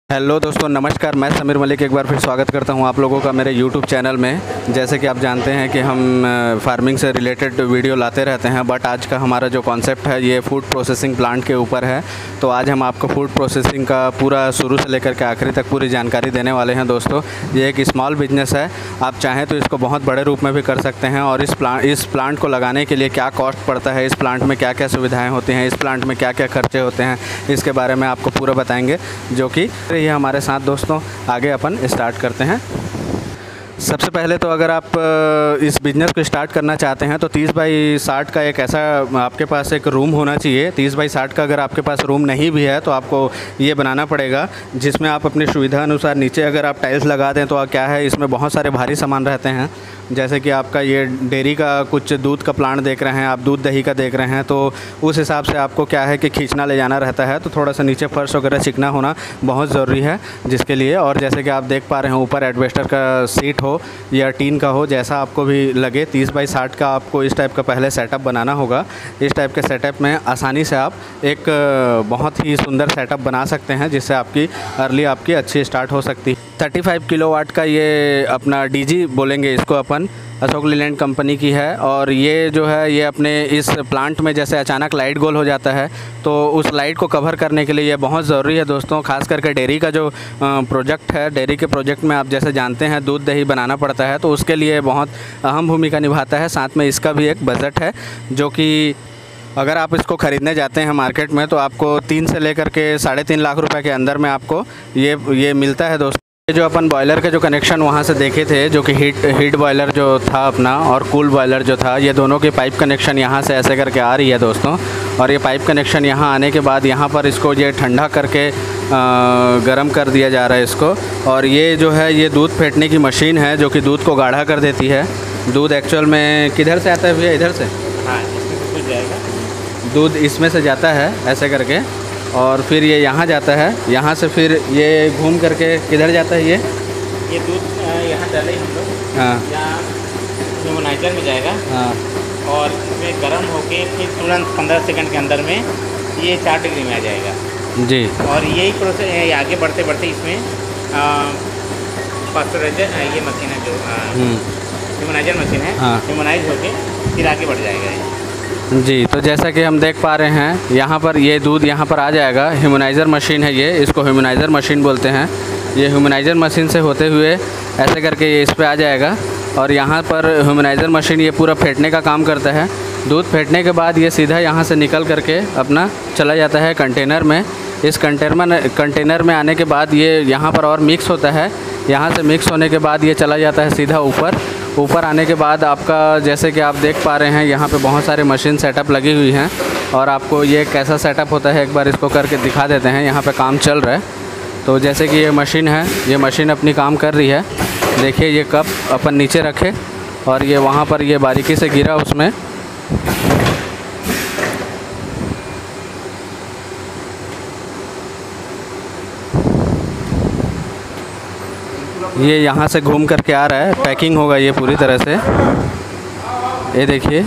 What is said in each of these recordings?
Hello दोस्तों, नमस्कार। मैं समीर मलिक एक बार फिर स्वागत करता हूं आप लोगों का मेरे यूट्यूब चैनल में। जैसे कि आप जानते हैं कि हम फार्मिंग से रिलेटेड वीडियो लाते रहते हैं, बट आज का हमारा जो कॉन्सेप्ट है ये फूड प्रोसेसिंग प्लांट के ऊपर है। तो आज हम आपको फूड प्रोसेसिंग का पूरा शुरू से लेकर के आखिरी तक पूरी जानकारी देने वाले हैं। दोस्तों, ये एक स्मॉल बिजनेस है, आप चाहें तो इसको बहुत बड़े रूप में भी कर सकते हैं। और इस प्लांट को लगाने के लिए क्या कॉस्ट पड़ता है, इस प्लांट में क्या क्या सुविधाएँ होती हैं, इस प्लांट में क्या क्या खर्चे होते हैं, इसके बारे में आपको पूरा बताएँगे। जो कि ये हमारे साथ दोस्तों आगे अपन स्टार्ट करते हैं। सबसे पहले तो अगर आप इस बिज़नेस को स्टार्ट करना चाहते हैं तो 30 बाई 60 का एक ऐसा आपके पास एक रूम होना चाहिए। 30 बाई 60 का अगर आपके पास रूम नहीं भी है तो आपको ये बनाना पड़ेगा, जिसमें आप अपनी सुविधा अनुसार नीचे अगर आप टाइल्स लगा दें तो क्या है, इसमें बहुत सारे भारी सामान रहते हैं। जैसे कि आपका ये डेयरी का कुछ दूध का प्लांट देख रहे हैं, आप दूध दही का देख रहे हैं, तो उस हिसाब से आपको क्या है कि खींचना ले जाना रहता है। तो थोड़ा सा नीचे फर्श वगैरह चिकना होना बहुत ज़रूरी है जिसके लिए। और जैसे कि आप देख पा रहे हैं, ऊपर एडवेस्टर का सीट हो या टीन का हो, जैसा आपको भी लगे। 30 बाई 60 का आपको इस टाइप का पहले सेटअप बनाना होगा। इस टाइप के सेटअप में आसानी से आप एक बहुत ही सुंदर सेटअप बना सकते हैं, जिससे आपकी अर्ली आपकी अच्छी स्टार्ट हो सकती है। 35 किलोवाट का ये अपना डीजी बोलेंगे इसको अपन, अशोक लीलैंड कंपनी की है। और ये जो है ये अपने इस प्लांट में जैसे अचानक लाइट गोल हो जाता है तो उस लाइट को कवर करने के लिए ये बहुत ज़रूरी है दोस्तों। खास करके डेयरी का जो प्रोजेक्ट है, डेयरी के प्रोजेक्ट में आप जैसे जानते हैं दूध दही बनाना पड़ता है, तो उसके लिए बहुत अहम भूमिका निभाता है। साथ में इसका भी एक बजट है, जो कि अगर आप इसको ख़रीदने जाते हैं मार्केट में तो आपको 3 से लेकर के 3.5 लाख रुपए के अंदर में आपको ये मिलता है दोस्तों। ये जो अपन बॉयलर के जो कनेक्शन वहाँ से देखे थे, जो कि हीट बॉयलर जो था अपना और कूल बॉयलर जो था, ये दोनों की पाइप कनेक्शन यहाँ से ऐसे करके आ रही है दोस्तों। और ये पाइप कनेक्शन यहाँ आने के बाद यहाँ पर इसको ये ठंडा करके गरम कर दिया जा रहा है इसको। और ये जो है ये दूध फेंटने की मशीन है, जो कि दूध को गाढ़ा कर देती है। दूध एक्चुअल में किधर से आता है भैया? इधर से? हाँ, इसमें से जाएगा दूध, इसमें से जाता है ऐसे करके, और फिर ये यहाँ जाता है। यहाँ से फिर ये घूम करके किधर जाता है? ये दूध यहाँ डाले हम लोग। हाँ, यहाँ ह्यूमनाइजर में जाएगा। हाँ, और इसमें गर्म होके फिर तुरंत 15 सेकंड के अंदर में ये 4 डिग्री में आ जाएगा जी। और यही प्रोसेस आगे बढ़ते बढ़ते इसमें पास्चराइजर ये मशीन है जो ह्यूमनाइजर मशीन है। हाँ, ह्यूमनाइज होके फिर आगे बढ़ जाएगा ये। जी। तो जैसा कि हम देख पा रहे हैं, यहाँ पर ये दूध यहाँ पर आ जाएगा। ह्यूमनाइज़र मशीन है ये, इसको ह्यूमनाइज़र मशीन बोलते हैं। ये ह्यूमनाइज़र मशीन से होते हुए ऐसे करके ये इस पे आ जाएगा। और यहाँ पर ह्यूमनाइज़र मशीन ये पूरा फेंटने का काम करता है। दूध फेंटने के बाद ये सीधा यहाँ से निकल करके अपना चला जाता है कंटेनर में। इस कंटेनर में आने के बाद ये यहाँ पर और मिक्स होता है। यहाँ से मिक्स होने के बाद ये चला जाता है सीधा ऊपर आने के बाद आपका, जैसे कि आप देख पा रहे हैं, यहाँ पे बहुत सारे मशीन सेटअप लगी हुई हैं। और आपको ये कैसा सेटअप होता है एक बार इसको करके दिखा देते हैं। यहाँ पे काम चल रहा है। तो जैसे कि ये मशीन है, ये मशीन अपनी काम कर रही है। देखिए ये कप अपन नीचे रखे और ये वहाँ पर ये बारीकी से गिरा उसमें। ये यहाँ से घूम करके आ रहा है, पैकिंग होगा ये पूरी तरह से। ये देखिए,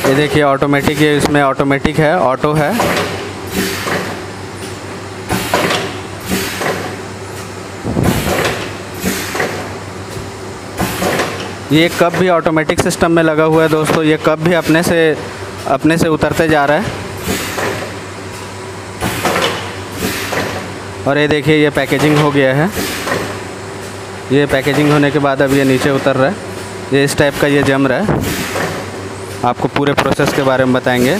ये देखिए ऑटोमेटिक, ये इसमें ऑटोमेटिक है, ऑटो है। ये कप भी ऑटोमेटिक सिस्टम में लगा हुआ है दोस्तों। ये कप भी अपने से उतरते जा रहा है। और ये देखिए ये पैकेजिंग हो गया है। ये पैकेजिंग होने के बाद अब ये नीचे उतर रहा है। ये इस टाइप का ये जम रहा है। आपको पूरे प्रोसेस के बारे में बताएंगे।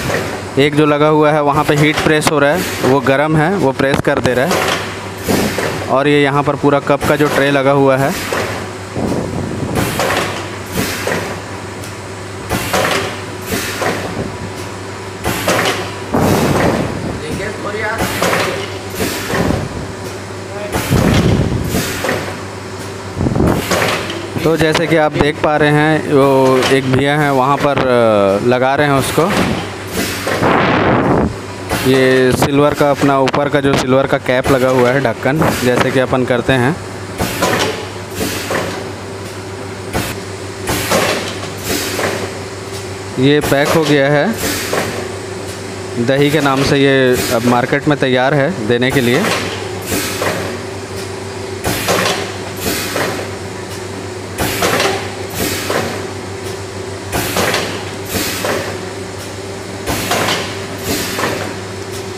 एक जो लगा हुआ है वहाँ पे हीट प्रेस हो रहा है, वो गर्म है, वो प्रेस कर दे रहा है। और ये यहाँ पर पूरा कप का जो ट्रे लगा हुआ है, तो जैसे कि आप देख पा रहे हैं, वो एक भैया हैं वहाँ पर लगा रहे हैं उसको। ये सिल्वर का अपना ऊपर का जो सिल्वर का कैप लगा हुआ है, ढक्कन, जैसे कि अपन करते हैं। ये पैक हो गया है। दही के नाम से ये अब मार्केट में तैयार है देने के लिए।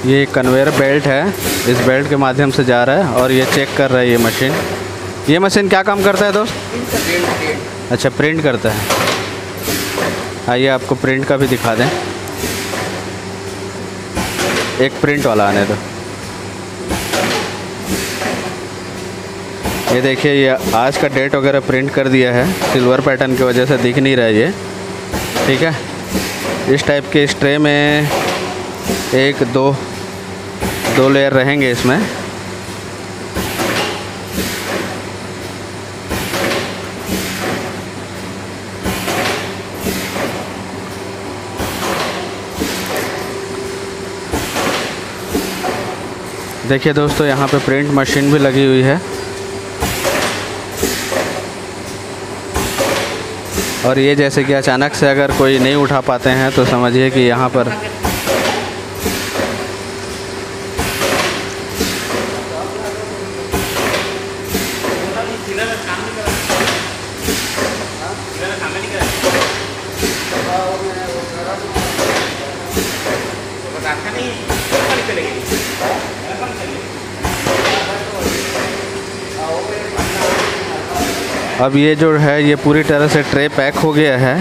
ये कन्वेयर बेल्ट है, इस बेल्ट के माध्यम से जा रहा है और ये चेक कर रहा है ये मशीन। ये मशीन क्या काम करता है दोस्त? अच्छा, प्रिंट करता है। आइए आपको प्रिंट का भी दिखा दें। एक प्रिंट वाला आने दो। ये देखिए, ये आज का डेट वगैरह प्रिंट कर दिया है, सिल्वर पैटर्न की वजह से दिख नहीं रहा है ये। ठीक है, इस टाइप के इस ट्रे में एक दो लेयर रहेंगे इसमें। देखिए दोस्तों, यहाँ पे प्रिंट मशीन भी लगी हुई है और ये जैसे कि अचानक से अगर कोई नहीं उठा पाते हैं तो समझिए कि यहाँ पर अब ये जो है ये पूरी तरह से ट्रे पैक हो गया है।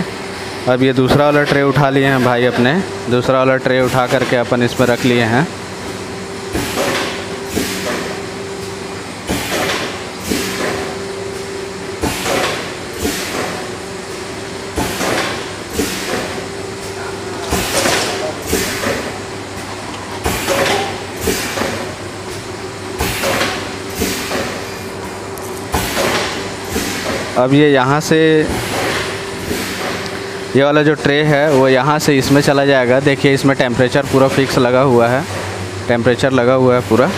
अब ये दूसरा वाला ट्रे उठा लिए हैं भाई अपने, दूसरा वाला ट्रे उठा करके अपन इसमें रख लिए हैं। अब ये यहाँ से ये वाला जो ट्रे है वो यहाँ से इसमें चला जाएगा। देखिए इसमें टेम्परेचर पूरा फिक्स लगा हुआ है, टेम्परेचर लगा हुआ है पूरा।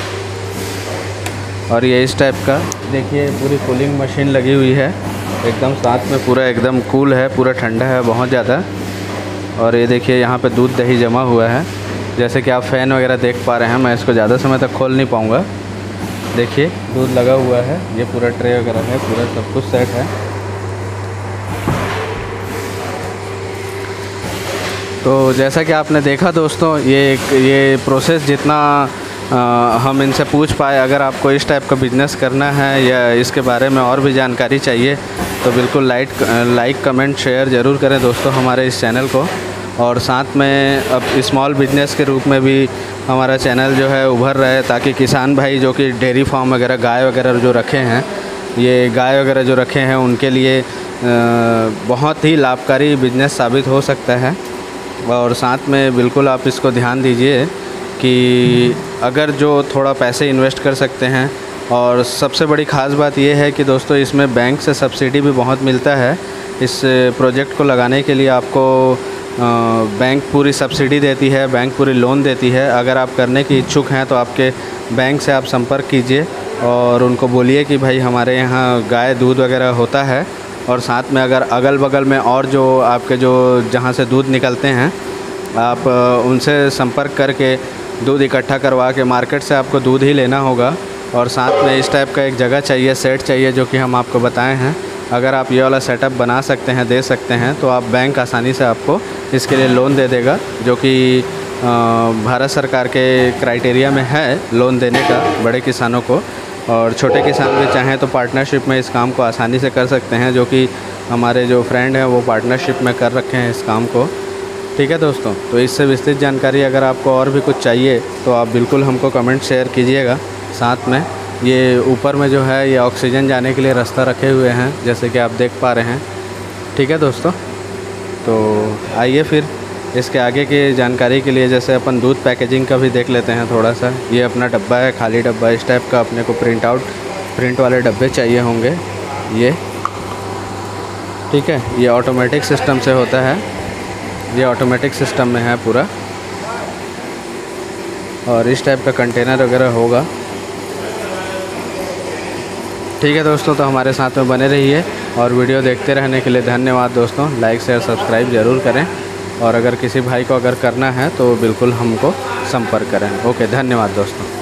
और ये इस टाइप का देखिए पूरी कूलिंग मशीन लगी हुई है एकदम, साथ में पूरा एकदम कूल है, पूरा ठंडा है बहुत ज़्यादा। और ये देखिए यहाँ पे दूध दही जमा हुआ है, जैसे कि आप फ़ैन वगैरह देख पा रहे हैं। मैं इसको ज़्यादा समय तक खोल नहीं पाऊँगा। देखिए दूध लगा हुआ है, ये पूरा ट्रे वगैरह है, पूरा सब कुछ सेट है। तो जैसा कि आपने देखा दोस्तों, ये प्रोसेस जितना हम इनसे पूछ पाए, अगर आपको इस टाइप का बिज़नेस करना है या इसके बारे में और भी जानकारी चाहिए तो बिल्कुल लाइक कमेंट शेयर ज़रूर करें दोस्तों हमारे इस चैनल को। और साथ में अब स्मॉल बिजनेस के रूप में भी हमारा चैनल जो है उभर रहा है, ताकि किसान भाई जो कि डेयरी फार्म वगैरह गाय वगैरह जो रखे हैं, ये गाय वगैरह जो रखे हैं उनके लिए बहुत ही लाभकारी बिजनेस साबित हो सकता है। और साथ में बिल्कुल आप इसको ध्यान दीजिए कि अगर जो थोड़ा पैसे इन्वेस्ट कर सकते हैं। और सबसे बड़ी ख़ास बात यह है कि दोस्तों इसमें बैंक से सब्सिडी भी बहुत मिलता है। इस प्रोजेक्ट को लगाने के लिए आपको बैंक पूरी सब्सिडी देती है, बैंक पूरी लोन देती है। अगर आप करने की इच्छुक हैं तो आपके बैंक से आप संपर्क कीजिए और उनको बोलिए कि भाई हमारे यहाँ गाय दूध वगैरह होता है। और साथ में अगर अगल बगल में और जो आपके जो जहाँ से दूध निकलते हैं, आप उनसे संपर्क करके दूध इकट्ठा करवा के मार्केट से आपको दूध ही लेना होगा। और साथ में इस टाइप का एक जगह चाहिए, सेट चाहिए, जो कि हम आपको बताए हैं। अगर आप ये वाला सेटअप बना सकते हैं, दे सकते हैं, तो आप बैंक आसानी से आपको इसके लिए लोन दे देगा, जो कि भारत सरकार के क्राइटेरिया में है लोन देने का बड़े किसानों को। और छोटे किसान भी चाहें तो पार्टनरशिप में इस काम को आसानी से कर सकते हैं, जो कि हमारे जो फ्रेंड हैं वो पार्टनरशिप में कर रखे हैं इस काम को। ठीक है दोस्तों, तो इससे विस्तृत जानकारी अगर आपको और भी कुछ चाहिए तो आप बिल्कुल हमको कमेंट शेयर कीजिएगा। साथ में ये ऊपर में जो है ये ऑक्सीजन जाने के लिए रास्ता रखे हुए हैं, जैसे कि आप देख पा रहे हैं। ठीक है दोस्तों, तो आइए फिर इसके आगे की जानकारी के लिए जैसे अपन दूध पैकेजिंग का भी देख लेते हैं थोड़ा सा। ये अपना डब्बा है, खाली डब्बा, इस टाइप का अपने को प्रिंट वाले डब्बे चाहिए होंगे ये। ठीक है, ये ऑटोमेटिक सिस्टम से होता है, ये ऑटोमेटिक सिस्टम में है पूरा। और इस टाइप का कंटेनर वगैरह होगा। ठीक है दोस्तों, तो हमारे साथ में बने रहिए और वीडियो देखते रहने के लिए धन्यवाद दोस्तों। लाइक शेयर सब्सक्राइब ज़रूर करें। और अगर किसी भाई को अगर करना है तो बिल्कुल हमको संपर्क करें। ओके, धन्यवाद दोस्तों।